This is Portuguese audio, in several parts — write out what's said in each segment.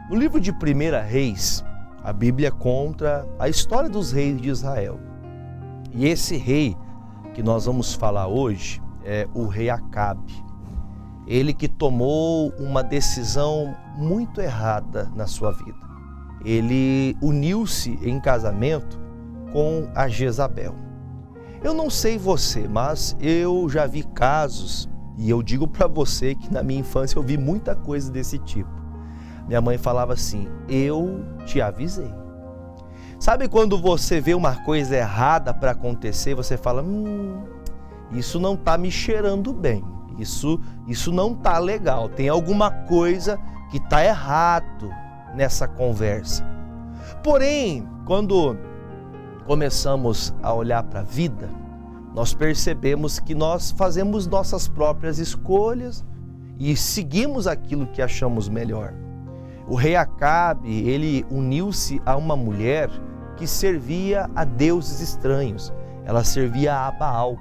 No livro de 1 Reis, a Bíblia conta a história dos reis de Israel. E esse rei que nós vamos falar hoje é o rei Acabe. Ele que tomou uma decisão muito errada na sua vida. Ele uniu-se em casamento com a Jezabel. Eu não sei você, mas eu já vi casos, e eu digo para você que na minha infância eu vi muita coisa desse tipo. Minha mãe falava assim: eu te avisei. Sabe quando você vê uma coisa errada para acontecer, você fala: isso não está me cheirando bem, isso não está legal, tem alguma coisa que está errado nessa conversa. Porém, quando começamos a olhar para a vida, nós percebemos que nós fazemos nossas próprias escolhas e seguimos aquilo que achamos melhor. O rei Acabe, ele uniu-se a uma mulher que servia a deuses estranhos. Ela servia a Baal,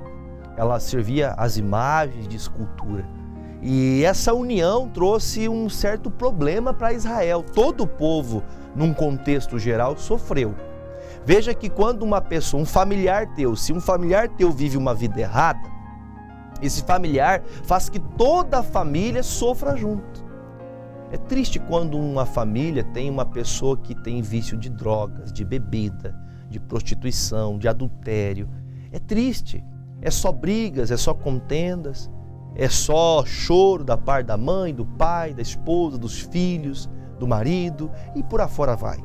ela servia as imagens de escultura. E essa união trouxe um certo problema para Israel. Todo o povo, num contexto geral, sofreu. Veja que quando uma pessoa, se um familiar teu vive uma vida errada, esse familiar faz que toda a família sofra junto. É triste quando uma família tem uma pessoa que tem vício de drogas, de bebida, de prostituição, de adultério. É triste, é só brigas, é só contendas, é só choro da parte da mãe, do pai, da esposa, dos filhos, do marido e por afora vai.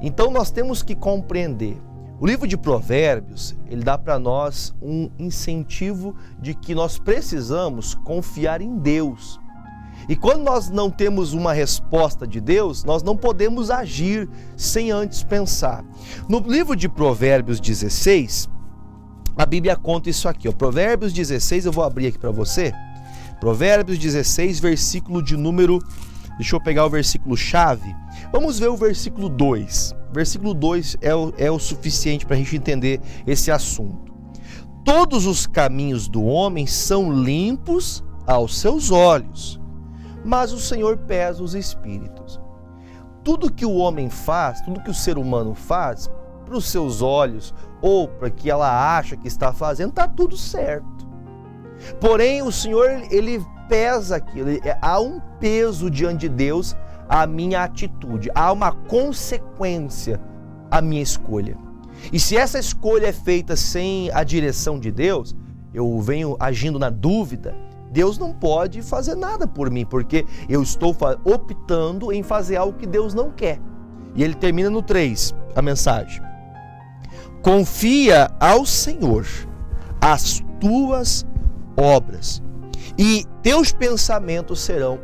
Então nós temos que compreender. O livro de Provérbios, ele dá para nós um incentivo de que nós precisamos confiar em Deus. E quando nós não temos uma resposta de Deus, nós não podemos agir sem antes pensar. No livro de Provérbios 16, a Bíblia conta isso aqui. Provérbios 16, eu vou abrir aqui para você. Provérbios 16, versículo de número... Deixa eu pegar o versículo chave. Vamos ver o versículo 2. Versículo 2 é o suficiente para a gente entender esse assunto. Todos os caminhos do homem são limpos aos seus olhos, mas o Senhor pesa os espíritos. Tudo que o homem faz, tudo que o ser humano faz, para os seus olhos ou para que ela acha que está fazendo, está tudo certo. Porém, o Senhor, ele pesa aquilo, há um peso diante de Deus a minha atitude, há uma consequência à minha escolha. E se essa escolha é feita sem a direção de Deus, eu venho agindo na dúvida, Deus não pode fazer nada por mim, porque eu estou optando em fazer algo que Deus não quer. E ele termina no 3, a mensagem. Confia ao Senhor as tuas obras, e teus pensamentos serão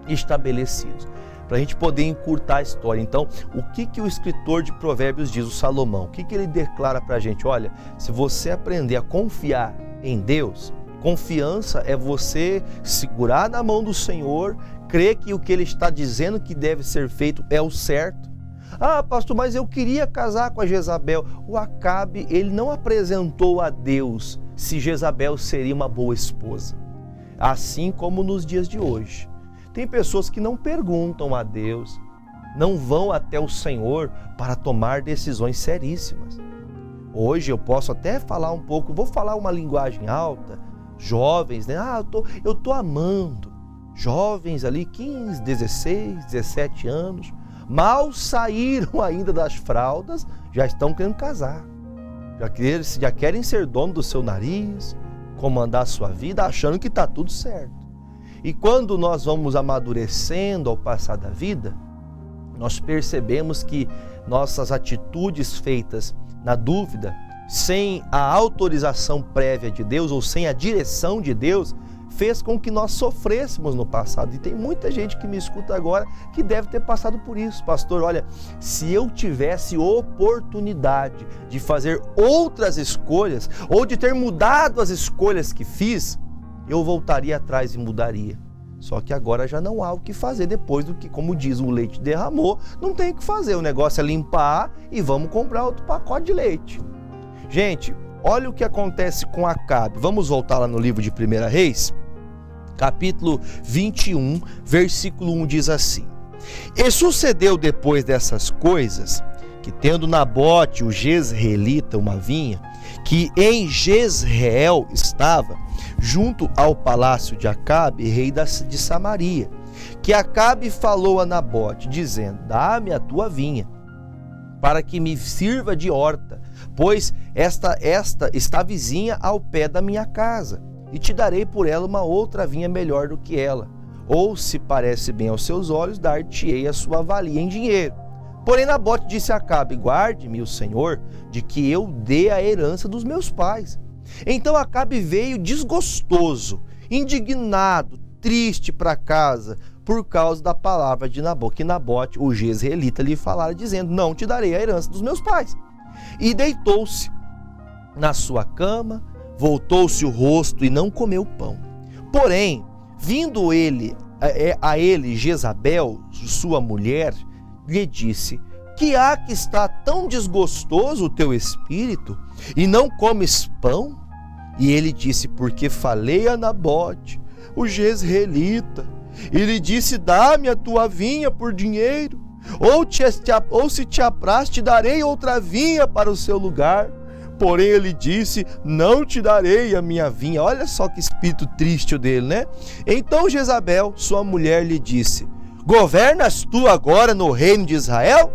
estabelecidos. Para a gente poder encurtar a história. Então, o que o escritor de Provérbios diz, o Salomão? O que ele declara para a gente? Olha, se você aprender a confiar em Deus, confiança é você segurar na mão do Senhor, crer que o que ele está dizendo que deve ser feito é o certo. Ah, pastor, mas eu queria casar com a Jezabel. O Acabe, ele não apresentou a Deus se Jezabel seria uma boa esposa. Assim como nos dias de hoje. Tem pessoas que não perguntam a Deus, não vão até o Senhor para tomar decisões seríssimas. Hoje eu posso até falar um pouco, vou falar uma linguagem alta, jovens, né? Eu tô amando. Jovens ali, 15, 16, 17 anos, mal saíram ainda das fraldas, já estão querendo casar. Já querem ser dono do seu nariz, comandar a sua vida, achando que está tudo certo. E quando nós vamos amadurecendo ao passar da vida, nós percebemos que nossas atitudes feitas na dúvida, sem a autorização prévia de Deus ou sem a direção de Deus, fez com que nós sofrêssemos no passado. E tem muita gente que me escuta agora que deve ter passado por isso. Pastor, olha, se eu tivesse oportunidade de fazer outras escolhas ou de ter mudado as escolhas que fiz, eu voltaria atrás e mudaria. Só que agora já não há o que fazer depois do que, como diz, o leite derramou, não tem o que fazer. O negócio é limpar e vamos comprar outro pacote de leite. Gente, olha o que acontece com Acabe. Vamos voltar lá no livro de 1 Reis, capítulo 21, versículo 1 diz assim: E sucedeu depois dessas coisas, que tendo Nabote, o jezreelita, uma vinha, que em Jezreel estava, junto ao palácio de Acabe, rei de Samaria, que Acabe falou a Nabote, dizendo: dá-me a tua vinha, para que me sirva de horta, pois esta está vizinha ao pé da minha casa, e te darei por ela uma outra vinha melhor do que ela. Ou, se parece bem aos seus olhos, dar-te-ei a sua valia em dinheiro. Porém Nabote disse a Acabe: guarde-me o Senhor de que eu dê a herança dos meus pais. Então Acabe veio desgostoso, indignado, triste para casa, por causa da palavra de Nabote, que Nabote, o jezreelita, lhe falara, dizendo: não te darei a herança dos meus pais. E deitou-se na sua cama, voltou-se o rosto e não comeu pão. Porém, vindo a ele Jezabel, sua mulher, lhe disse: que há que está tão desgostoso o teu espírito, e não comes pão? E ele disse: porque falei a Nabote, o jezreelita, e lhe disse: dá-me a tua vinha por dinheiro, ou se te apraz, te darei outra vinha para o seu lugar. Porém ele disse: não te darei a minha vinha. Olha só que espírito triste o dele, né? Então Jezabel, sua mulher, lhe disse: governas tu agora no reino de Israel?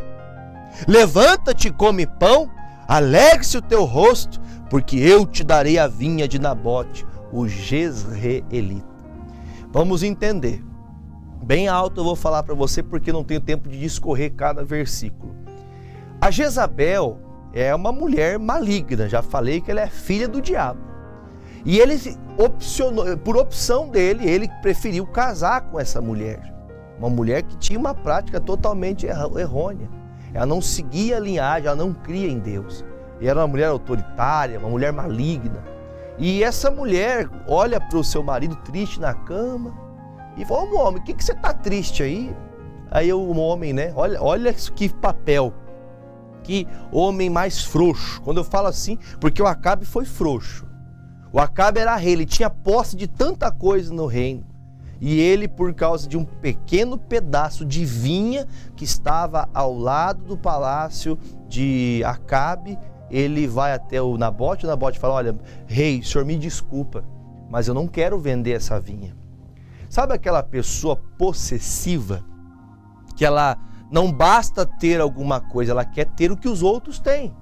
Levanta-te e come pão, alegre-se o teu rosto, porque eu te darei a vinha de Nabote, o jezreelita. Vamos entender. Bem alto eu vou falar para você, porque não tenho tempo de discorrer cada versículo. A Jezabel é uma mulher maligna, já falei que ela é filha do diabo. E ele opcionou, por opção dele, ele preferiu casar com essa mulher. Uma mulher que tinha uma prática totalmente errônea. Ela não seguia a linhagem, ela não cria em Deus. E era uma mulher autoritária, uma mulher maligna. E essa mulher olha para o seu marido triste na cama e fala: ô homem, o que você está triste aí? Aí o homem, né? Olha que papel. Que homem mais frouxo. Quando eu falo assim, porque o Acabe foi frouxo. O Acabe era rei, ele tinha posse de tanta coisa no reino. E ele, por causa de um pequeno pedaço de vinha que estava ao lado do palácio de Acabe, ele vai até o Nabote fala: olha, rei, o senhor me desculpa, mas eu não quero vender essa vinha. Sabe aquela pessoa possessiva, que ela não basta ter alguma coisa, ela quer ter o que os outros têm.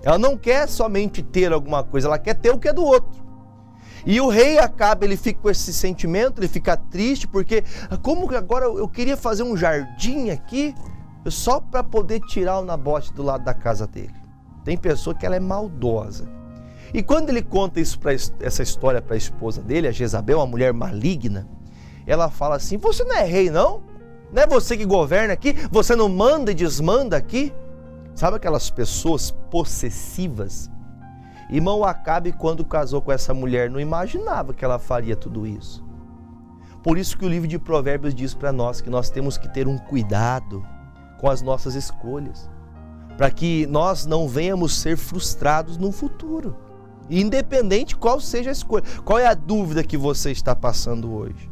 Ela não quer somente ter alguma coisa, ela quer ter o que é do outro. E o rei Acabe, ele fica com esse sentimento, ele fica triste, porque como que agora eu queria fazer um jardim aqui, só para poder tirar o Nabote do lado da casa dele. Tem pessoa que ela é maldosa. E quando ele conta essa história para a esposa dele, a Jezabel, uma mulher maligna, ela fala assim: você não é rei não? Não é você que governa aqui? Você não manda e desmanda aqui? Sabe aquelas pessoas possessivas? Irmão, Acabe, quando casou com essa mulher, não imaginava que ela faria tudo isso. Por isso que o livro de Provérbios diz para nós que nós temos que ter um cuidado com as nossas escolhas, para que nós não venhamos ser frustrados no futuro, independente qual seja a escolha. Qual é a dúvida que você está passando hoje?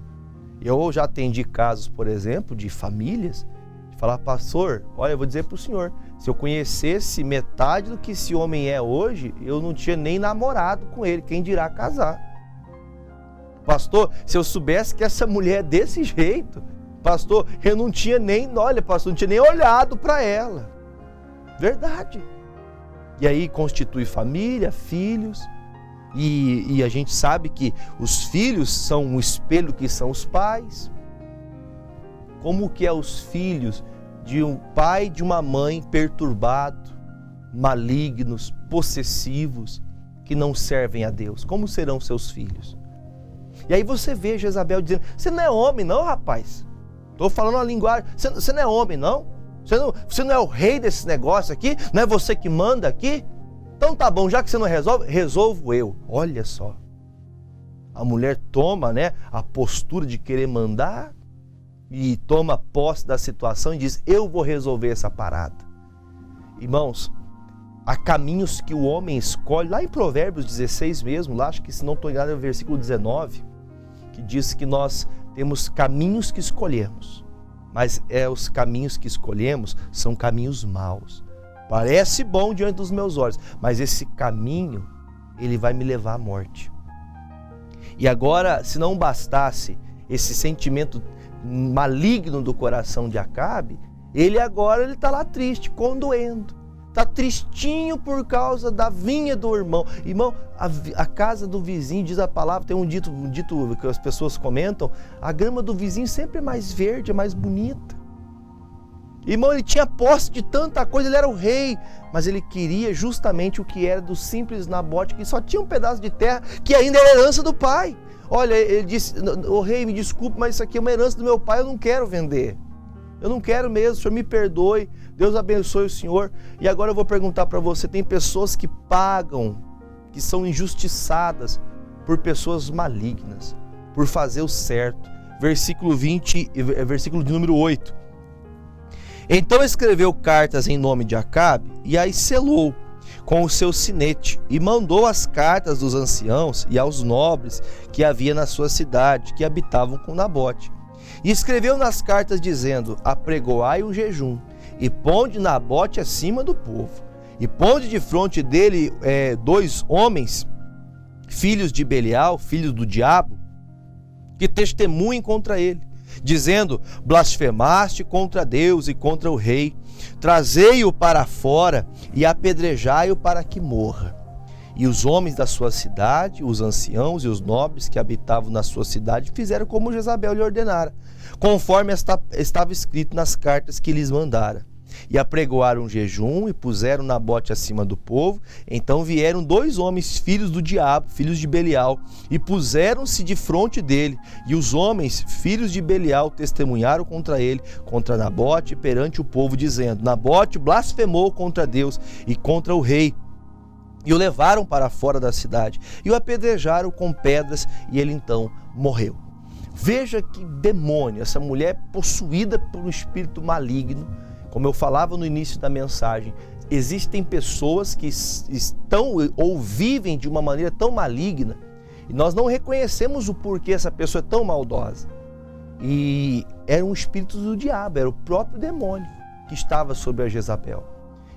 Eu já atendi casos, por exemplo, de famílias, de falar: pastor, olha, eu vou dizer para o senhor, se eu conhecesse metade do que esse homem é hoje, eu não tinha nem namorado com ele, quem dirá casar. Pastor, se eu soubesse que essa mulher é desse jeito, pastor, eu não tinha nem, olha, pastor, não tinha nem olhado para ela. Verdade. E aí constitui família, filhos, e a gente sabe que os filhos são um espelho que são os pais. Como que é os filhos de um pai e de uma mãe perturbado, malignos, possessivos, que não servem a Deus? Como serão seus filhos? E aí você vê Jezabel dizendo: você não é homem não, rapaz. Estou falando uma linguagem, você não é homem não? Você não é o rei desse negócio aqui? Não é você que manda aqui? Então tá bom, já que você não resolve, resolvo eu. Olha só. A mulher toma, né, a postura de querer mandar e toma posse da situação e diz: eu vou resolver essa parada. Irmãos, há caminhos que o homem escolhe, lá em Provérbios 16 mesmo, lá acho que, se não estou enganado, é o versículo 19, que diz que nós temos caminhos que escolhemos. mas os caminhos que escolhemos são caminhos maus. Parece bom diante dos meus olhos, mas esse caminho, ele vai me levar à morte. E agora, se não bastasse esse sentimento maligno do coração de Acabe, ele está lá triste, condoendo. Está tristinho por causa da vinha do irmão. Irmão, a casa do vizinho, diz a palavra, tem um dito que as pessoas comentam, a grama do vizinho sempre é mais verde, é mais bonita. Irmão, ele tinha posse de tanta coisa, ele era o rei, mas ele queria justamente o que era do simples Nabote, que só tinha um pedaço de terra, que ainda era herança do pai. Olha, ele disse, o rei, me desculpe, mas isso aqui é uma herança do meu pai, eu não quero vender. Eu não quero mesmo, o senhor me perdoe, Deus abençoe o senhor. E agora eu vou perguntar para você, tem pessoas que pagam, que são injustiçadas por pessoas malignas, por fazer o certo. Versículo 20, versículo de número 8. Então escreveu cartas em nome de Acabe e as selou com o seu sinete e mandou as cartas dos anciãos e aos nobres que havia na sua cidade, que habitavam com Nabote. E escreveu nas cartas dizendo, apregoai um jejum e ponde Nabote acima do povo e ponde de fronte dele 2 homens, filhos de Belial, filhos do diabo, que testemunhem contra ele, dizendo, blasfemaste contra Deus e contra o rei, trazei-o para fora e apedrejai-o para que morra. E os homens da sua cidade, os anciãos e os nobres que habitavam na sua cidade, fizeram como Jezabel lhe ordenara, conforme estava escrito nas cartas que lhes mandara. E apregoaram um jejum e puseram Nabote acima do povo. Então vieram 2 homens, filhos do diabo, filhos de Belial, e puseram-se de fronte dele. E os homens, filhos de Belial, testemunharam contra ele, contra Nabote, perante o povo, dizendo, Nabote blasfemou contra Deus e contra o rei. E o levaram para fora da cidade e o apedrejaram com pedras, e ele então morreu. Veja que demônio, essa mulher possuída por um espírito maligno. Como eu falava no início da mensagem, existem pessoas que estão ou vivem de uma maneira tão maligna e nós não reconhecemos o porquê essa pessoa é tão maldosa. E era um espírito do diabo, era o próprio demônio que estava sobre a Jezabel.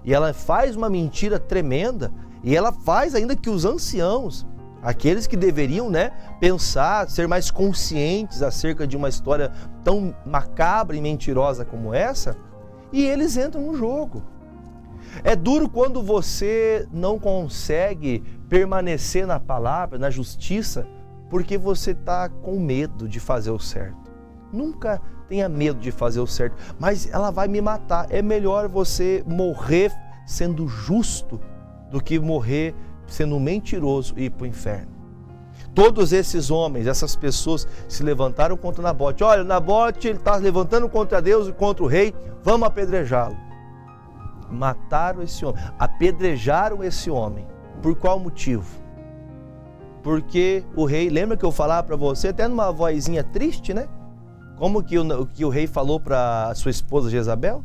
E ela faz uma mentira tremenda, e ela faz ainda que os anciãos, aqueles que deveriam, pensar, ser mais conscientes acerca de uma história tão macabra e mentirosa como essa, e eles entram no jogo. É duro quando você não consegue permanecer na palavra, na justiça, porque você está com medo de fazer o certo. Nunca tenha medo de fazer o certo, mas ela vai me matar. É melhor você morrer sendo justo do que morrer sendo mentiroso e ir para o inferno. Todos esses homens, essas pessoas se levantaram contra Nabote. Olha, Nabote está levantando contra Deus e contra o rei, vamos apedrejá-lo. Mataram esse homem, apedrejaram esse homem. Por qual motivo? Porque o rei, lembra que eu falava para você, até numa vozinha triste, Como que o rei falou para sua esposa Jezabel?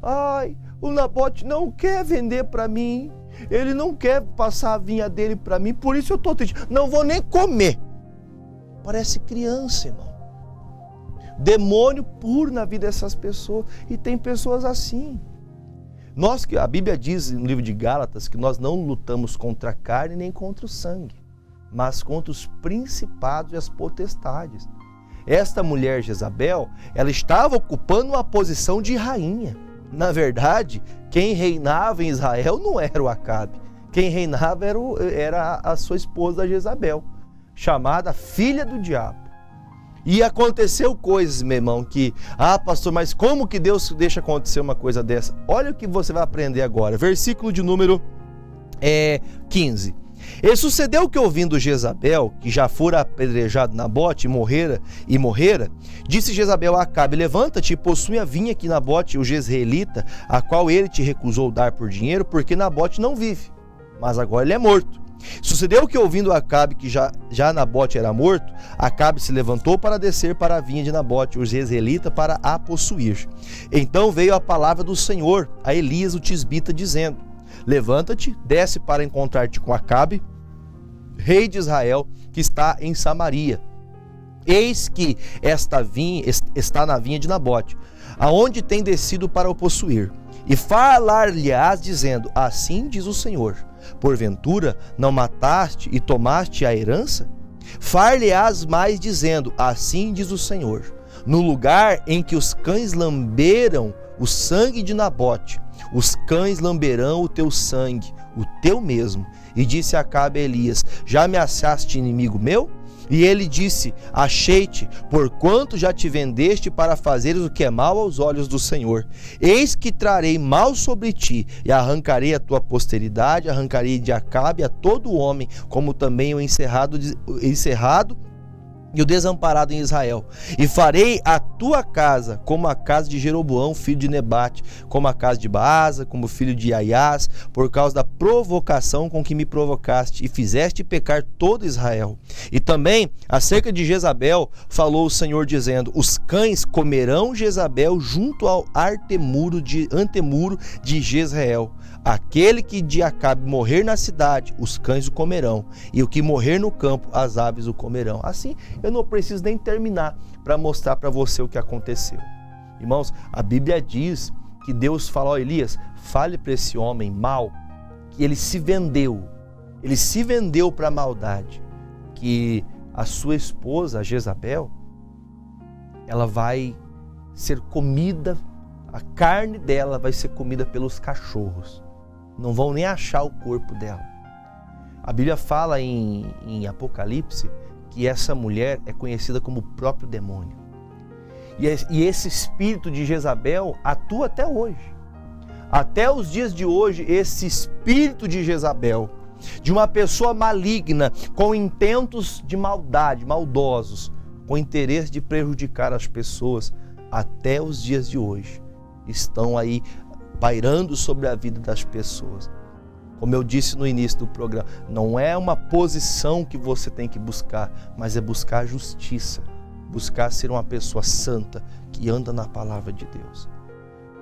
Ai, o Nabote não quer vender para mim. Ele não quer passar a vinha dele para mim, por isso eu estou triste. Não vou nem comer. Parece criança, irmão. Demônio puro na vida dessas pessoas. E tem pessoas assim. A Bíblia diz no livro de Gálatas que nós não lutamos contra a carne nem contra o sangue, mas contra os principados e as potestades. Esta mulher Jezabel, ela estava ocupando uma posição de rainha. Na verdade, quem reinava em Israel não era o Acabe. Quem reinava era a sua esposa Jezabel, chamada filha do diabo. E aconteceu coisas, meu irmão, que... pastor, mas como que Deus deixa acontecer uma coisa dessa? Olha o que você vai aprender agora. Versículo de número 15. E sucedeu que, ouvindo Jezabel, que já fora apedrejado Nabote e morrera, disse Jezabel a Acabe, levanta-te e possui a vinha que Nabote, o jezreelita, a qual ele te recusou dar por dinheiro, porque Nabote não vive, mas agora ele é morto. Sucedeu que, ouvindo Acabe que já Nabote era morto, Acabe se levantou para descer para a vinha de Nabote, o jezreelita, para a possuir. Então veio a palavra do Senhor a Elias o tisbita, dizendo, levanta-te, desce para encontrar-te com Acabe, rei de Israel, que está em Samaria. Eis que esta está na vinha de Nabote, aonde tem descido para o possuir. E falar-lhe-ás dizendo, assim diz o Senhor, porventura não mataste e tomaste a herança? Far-lhe-ás mais dizendo, assim diz o Senhor, no lugar em que os cães lamberam o sangue de Nabote, os cães lamberão o teu sangue, o teu mesmo. E disse Acabe a Elias, já me achaste inimigo meu? E ele disse, achei-te, porquanto já te vendeste para fazeres o que é mal aos olhos do Senhor. Eis que trarei mal sobre ti, e arrancarei a tua posteridade, arrancarei de Acabe a todo homem, como também o encerrado e o desamparado em Israel. E farei a tua casa como a casa de Jeroboão, filho de Nebate, como a casa de Baasa, como filho de Aias, por causa da provocação com que me provocaste, e fizeste pecar todo Israel. E também, acerca de Jezabel, falou o Senhor dizendo, os cães comerão Jezabel junto ao antemuro de Jezreel. Aquele que de Acabe morrer na cidade, os cães o comerão, e o que morrer no campo, as aves o comerão. Assim, eu não preciso nem terminar para mostrar para você o que aconteceu. Irmãos, a Bíblia diz que Deus falou a Elias, fale para esse homem mau, que ele se vendeu para a maldade, que a sua esposa, a Jezabel, ela vai ser comida, a carne dela vai ser comida pelos cachorros. Não vão nem achar o corpo dela. A Bíblia fala em Apocalipse que essa mulher é conhecida como o próprio demônio. E esse espírito de Jezabel atua até hoje. Até os dias de hoje, esse espírito de Jezabel, de uma pessoa maligna, com intentos de maldade, maldosos, com interesse de prejudicar as pessoas, até os dias de hoje, estão aí pairando sobre a vida das pessoas. Como eu disse no início do programa, não é uma posição que você tem que buscar, mas é buscar a justiça, buscar ser uma pessoa santa que anda na palavra de Deus.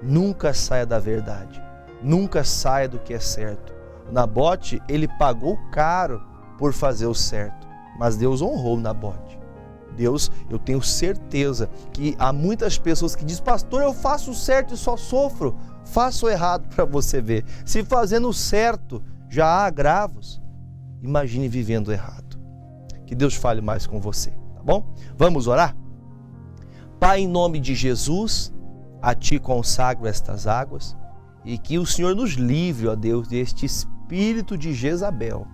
Nunca saia da verdade, nunca saia do que é certo. Nabote, ele pagou caro por fazer o certo, mas Deus honrou Nabote. Deus, eu tenho certeza que há muitas pessoas que dizem, pastor, eu faço o certo e só sofro. Faça o errado para você ver. Se fazendo o certo já há agravos, imagine vivendo errado. Que Deus fale mais com você, tá bom? Vamos orar? Pai, em nome de Jesus, a Ti consagro estas águas e que o Senhor nos livre, ó Deus, deste espírito de Jezabel.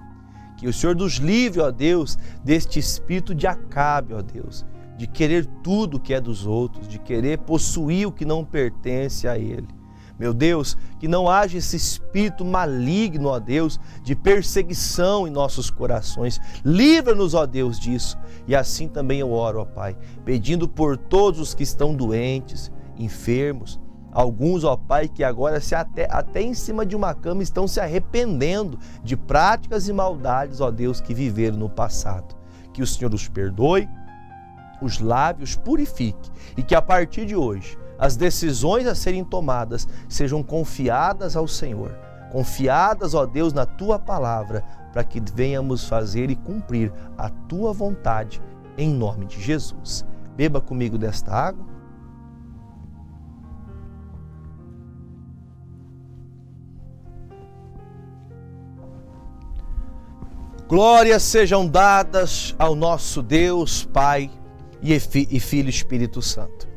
Que o Senhor nos livre, ó Deus, deste espírito de Acabe, ó Deus, de querer tudo que é dos outros, de querer possuir o que não pertence a ele. Meu Deus, que não haja esse espírito maligno, ó Deus, de perseguição em nossos corações. Livra-nos, ó Deus, disso. E assim também eu oro, ó Pai, pedindo por todos os que estão doentes, enfermos, alguns, ó Pai, que agora até em cima de uma cama estão se arrependendo de práticas e maldades, ó Deus, que viveram no passado. Que o Senhor os perdoe, os lave, os purifique e que a partir de hoje as decisões a serem tomadas sejam confiadas ao Senhor, confiadas, ó Deus, na Tua palavra, para que venhamos fazer e cumprir a Tua vontade, em nome de Jesus. Beba comigo desta água. Glórias sejam dadas ao nosso Deus, Pai e Filho e Espírito Santo.